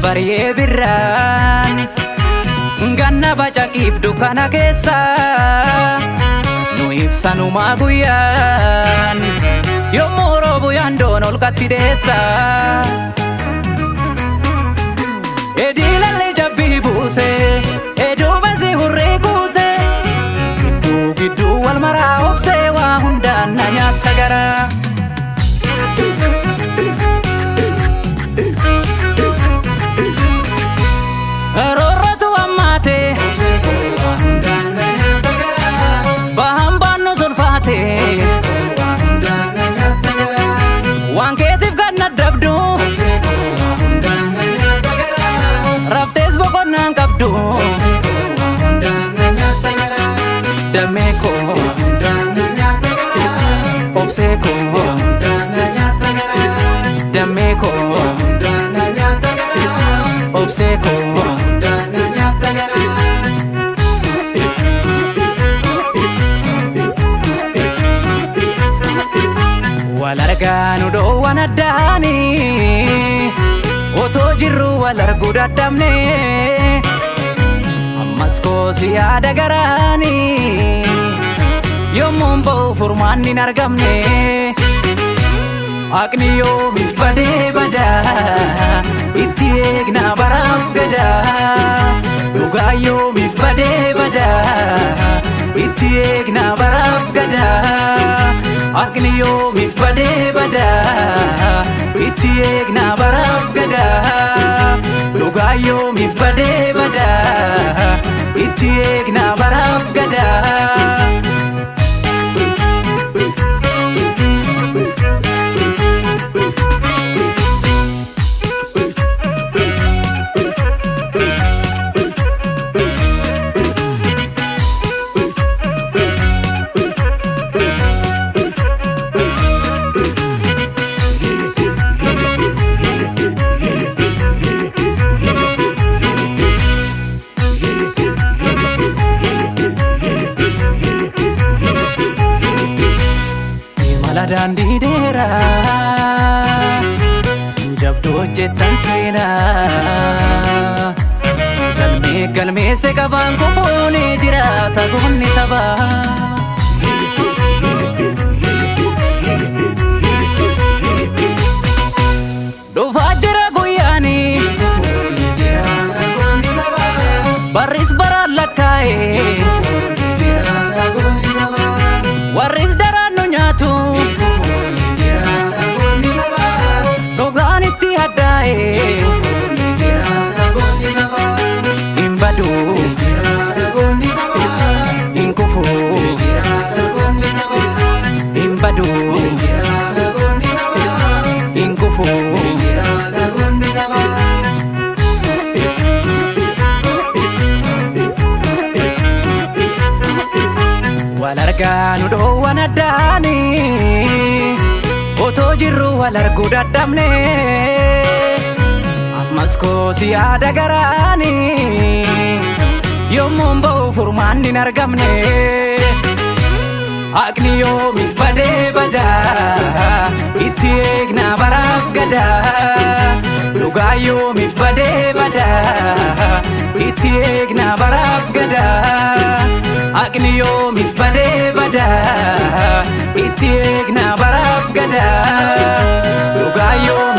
bari'ee birraan ganna bacaqiif dukkana keessa nu ibsanumaa guyyaan yommuu roobu yaandoon ol kattideessa ediilallee jabbii buuse eduumesi hurrii kuuse gidduu wal maraa obsee waa hundaan na nyaatta garaa Rorrotu ammaate bahan baannu sulfaate waan keetiif kan addabdu raftees boqonnaan qabdu damee koo obsee koo damee koo obsee koo wal argaanu dhoowwan addaani otoo jirru wal arguu dadhabne ammas koosi yaada garaani yommuun ba'u furmaanni hin argamne Akni yoomiif badee badaa itti eegna baraaf gadaa dhugaa yoomiif badee badaa itti eegna baraaf gadaa Akni yoomiif badee badaa itti eegna baraaf gadaa dhugaa yoomiif badee badaa itti eegna baraaf gadaa Daandii dheeraa jabduu hojjetan seenaa galmeesse qabaan kofoonee jiraata goonni sabaa dhufaa jira guyyaani barris baraan lakkaa'ee warris daraan nu nyaatu Imbadu Inkufu Imbadu Inkufu wal argaanu dhoowwan addaani otoo jirru wal arguu dadhabne ammas koosi yaada garaani yommuun ba'u furmaanni hin argamne Akni yoomiif badee badaa itti eegna baraaf gadaa dhugaa yoomiif badee badaa itti eegna baraaf gadaa Akni yoomiif badee badaa itti eegna baraaf gadaa dhugaa yoomiif